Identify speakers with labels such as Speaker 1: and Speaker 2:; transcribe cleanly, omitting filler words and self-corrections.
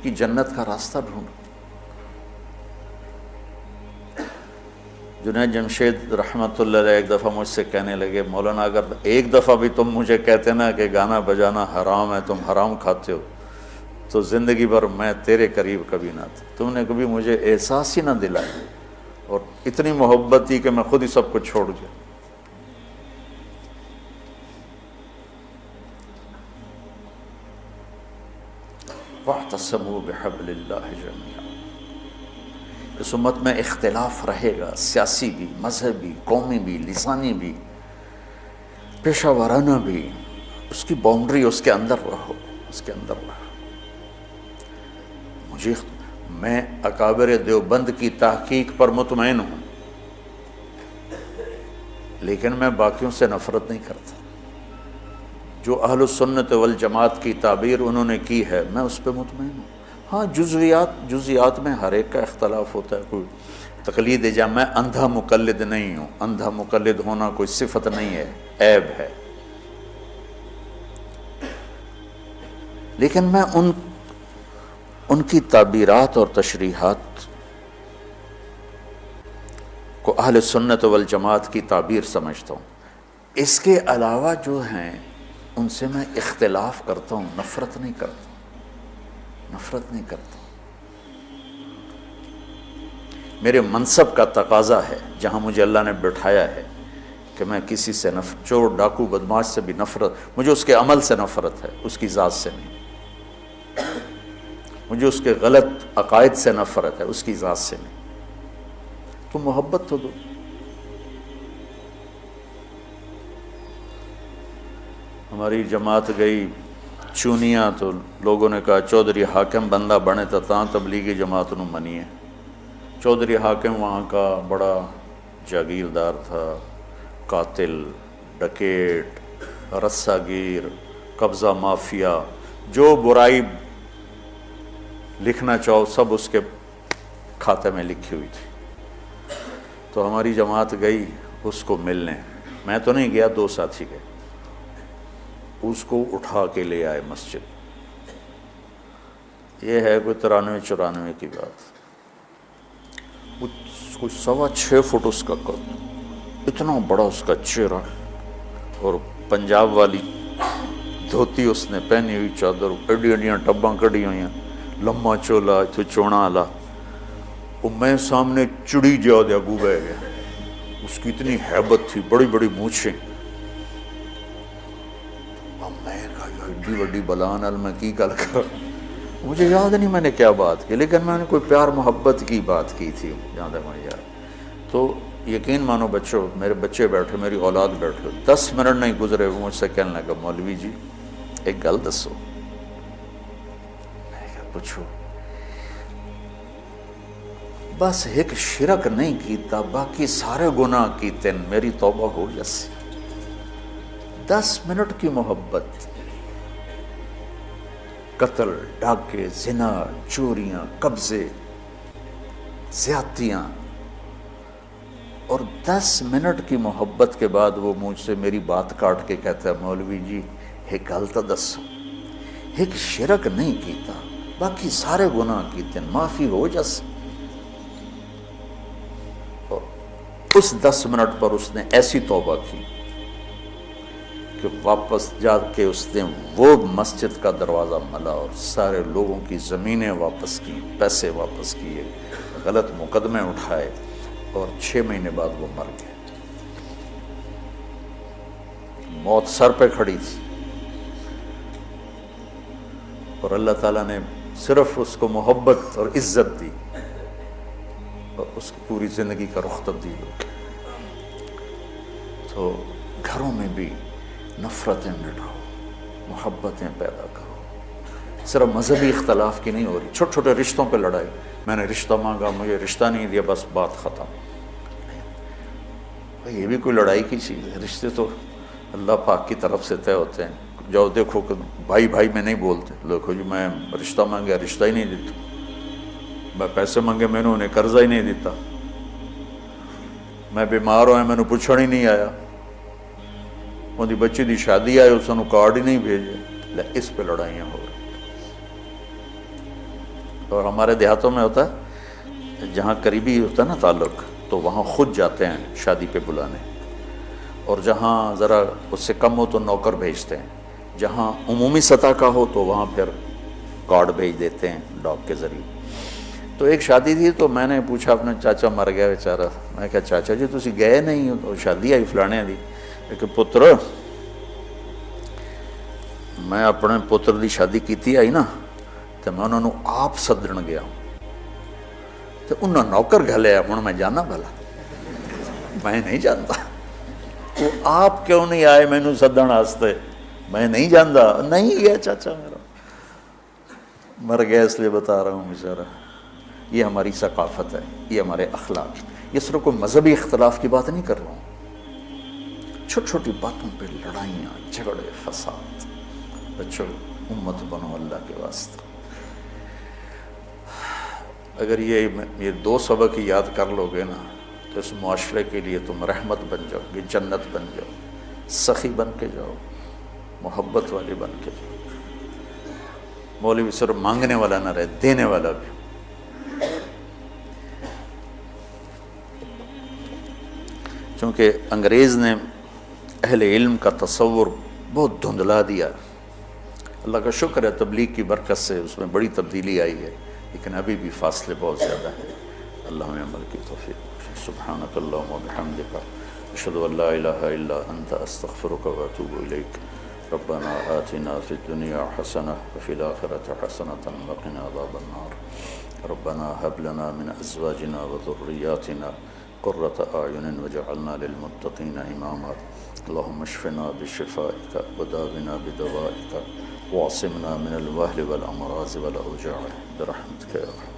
Speaker 1: کی جنت کا راستہ ڈھونڈو۔ جنید جمشید رحمۃ اللہ علیہ ایک دفعہ مجھ سے کہنے لگے، مولانا اگر ایک دفعہ بھی تم مجھے کہتے نا کہ گانا بجانا حرام ہے، تم حرام کھاتے ہو، تو زندگی بھر میں تیرے قریب کبھی نہ تھا۔ تم نے کبھی مجھے احساس ہی نہ دلایا، اور اتنی محبت تھی کہ میں خود ہی سب کچھ چھوڑ گیا۔ وَاعْتَصِمُوا بِحَبْلِ اللَّهِ جَمِيعًا۔ اس امت میں اختلاف رہے گا، سیاسی بھی، مذہبی، قومی بھی، لسانی بھی، پیشہ ورانہ بھی، اس کی باؤنڈری، اس کے اندر رہو، اس کے اندر رہو۔ میں اکابر دیوبند کی تحقیق پر مطمئن ہوں، لیکن میں باقیوں سے نفرت نہیں کرتا۔ جو اہل السنت والجماعت کی تعبیر انہوں نے کی ہے، میں اس پہ مطمئن ہوں۔ ہاں جزیات میں ہر ایک کا اختلاف ہوتا ہے، کوئی تقلید جا، میں اندھا مقلد نہیں ہوں، اندھا مقلد ہونا کوئی صفت نہیں ہے، عیب ہے، لیکن میں ان کی تعبیرات اور تشریحات کو اہل سنت والجماعت کی تعبیر سمجھتا ہوں۔ اس کے علاوہ جو ہیں ان سے میں اختلاف کرتا ہوں، نفرت نہیں کرتا، نفرت نہیں کرتا۔ میرے منصب کا تقاضا ہے، جہاں مجھے اللہ نے بٹھایا ہے، کہ میں کسی سے چور ڈاکو بدماش سے بھی نفرت، مجھے اس کے عمل سے نفرت ہے، اس کی ذات سے نہیں۔ مجھے اس کے غلط عقائد سے نفرت ہے، اس کی ذات سے نہیں۔ تو محبت تو دو۔ ہماری جماعت گئی چونیاں، تو لوگوں نے کہا چودھری حاکم بندہ بنے تو تاں تبلیغی جماعت نو منی ہے۔ چودھری حاکم وہاں کا بڑا جاگیردار تھا، قاتل، ڈکیٹ، رسہ گیر، قبضہ مافیا، جو برائی لکھنا چاہو سب اس کے کھاتے میں لکھی ہوئی تھی۔ تو ہماری جماعت گئی اس کو ملنے، میں تو نہیں گیا، دو ساتھی گئے، اس کو اٹھا کے لے آئے مسجد۔ یہ ہے کوئی 93-94 کی بات، کوئی 6.25 فٹ اس کا قد، اتنا بڑا اس کا چہرہ، اور پنجاب والی دھوتی اس نے پہنی ہوئی، چادر ایڈی ایڈیاں ٹباں کڑی ہوئی ہیں، لمبا چولا اتنے چونا آلا، وہ میں سامنے چڑی جا دیا گو بہ گیا۔ اس کی اتنی ہیبت تھی، بڑی بڑی مونچھیں۔ میں کہا ایڈی وڈی بلا نال میں کی گل کر، مجھے یاد نہیں میں نے کیا بات کی، لیکن میں نے کوئی پیار محبت کی بات کی تھی، جہاں تک مجھے یاد۔ تو یقین مانو بچوں، میرے بچے بیٹھے، میری اولاد بیٹھے، 10 منٹ نہیں گزرے وہ مجھ سے کہنے لگا، مولوی جی ایک گل دسو۔ میں کہا پوچھو۔ بس ایک شرک نہیں کیتا، باقی سارے گناہ کیتے، میری توبہ ہو جیسی۔ 10 منٹ کی محبت، قتل، ڈاکے، زنا، چوریاں، قبضے، زیادتیاں، اور 10 منٹ کی محبت کے بعد وہ مجھ سے میری بات کاٹ کے کہتا ہے، مولوی جی ایک گل تو دسو، ایک شرک نہیں کیتا، باقی سارے گناہ کیتے، معافی ہو جیسی۔ اس 10 منٹ پر اس نے ایسی توبہ کی کہ واپس جا کے اس نے وہ مسجد کا دروازہ ملا اور سارے لوگوں کی زمینیں واپس کی، پیسے واپس کیے، غلط مقدمے اٹھائے، اور 6 مہینے بعد وہ مر گئے۔ موت سر پہ کھڑی تھی، اور اللہ تعالیٰ نے صرف اس کو محبت اور عزت دی، اور اس کی پوری زندگی کا رخ تبدیل ہو گیا۔ تو گھروں میں بھی نفرتیں مٹاؤ، محبتیں پیدا کرو۔ صرف مذہبی اختلاف کی نہیں ہو رہی، چھوٹے چھوٹے رشتوں پہ لڑائی، میں نے رشتہ مانگا مجھے رشتہ نہیں دیا، بس بات ختم۔ یہ بھی کوئی لڑائی کی چیز ہے؟ رشتے تو اللہ پاک کی طرف سے طے ہوتے ہیں۔ جاؤ دیکھو کہ بھائی بھائی میں نہیں بولتے، دیکھو جی میں رشتہ مانگا رشتہ ہی نہیں دیتا، میں پیسے مانگے میں نے انہیں قرضہ ہی نہیں دیتا، میں بیمار ہویا میں نے پوچھن ہی نہیں آیا، ان دی بچی دی شادی آئے اس نے کارڈ ہی نہیں بھیجے۔ اس پہ لڑائیاں ہو رہی۔ اور ہمارے دیہاتوں میں ہوتا ہے جہاں قریبی ہوتا ہے نا تعلق تو وہاں خود جاتے ہیں شادی پہ بلانے، اور جہاں ذرا اس سے کم ہو تو نوکر بھیجتے ہیں، جہاں عمومی سطح کا ہو تو وہاں پھر کارڈ بھیج دیتے ہیں ڈاک کے ذریعے۔ تو ایک شادی تھی تو میں نے پوچھا اپنے چاچا مر گیا بیچارہ، میں کہا چاچا جی تسی گئے نہیں ہو؟ تو شادی آئی فلانے دی، کہ پتر میں اپنے پتر دی شادی کیتی آئی نا تو میں انہوں نے آپ سدن گیا تو انہوں نوکر گھلیا، ہوں میں جانا بھلا؟ میں نہیں جانتا۔ وہ آپ کیوں نہیں آئے مینوں سدن واسطے؟ میں نہیں جانتا۔ نہیں گیا چاچا میرا، مر گیا اس لیے بتا رہا ہوں بیچارہ۔ یہ ہماری ثقافت ہے، یہ ہمارے اخلاق۔ یہ صرف کوئی مذہبی اختلاف کی بات نہیں کر رہا ہوں، چھوٹی چھوٹی باتوں پہ لڑائیاں، جھگڑے، فساد۔ بچوں امت بنو اللہ کے واسطے۔ اگر یہ دو سبق یاد کر لو گے نا تو اس معاشرے کے لیے تم رحمت بن جاؤ گے، جنت بن جاؤ، سخی بن کے جاؤ، محبت والے بن کے جاؤ۔ مولوی صرف مانگنے والا نہ رہے، دینے والا بھی۔ چونکہ انگریز نے اہل علم کا تصور بہت دھندلا دیا۔ اللہ کا شکر ہے تبلیغ کی برکت سے اس میں بڑی تبدیلی آئی ہے، لیکن ابھی بھی فاصلے بہت زیادہ ہیں۔ اللہ ہمیں عمل کی توفیق۔ سبحانک اللہم و بحمدک، اشہد ان لا الہ الا انت، استغفرک و اتوب الیک۔ ربنا آتنا فی الدنیا حسنہ وفی الآخرۃ حسنۃ وقنا عذاب النار۔ ربنا هب لنا من ازواجنا وذریاتنا قرۃ اعین وجعلنا للمتقین اماما۔ اللہم اشفنا بشفائک وداونا بدوائک واعصمنا من الوہل والامراض والاوجاع برحمتک یا ارحم۔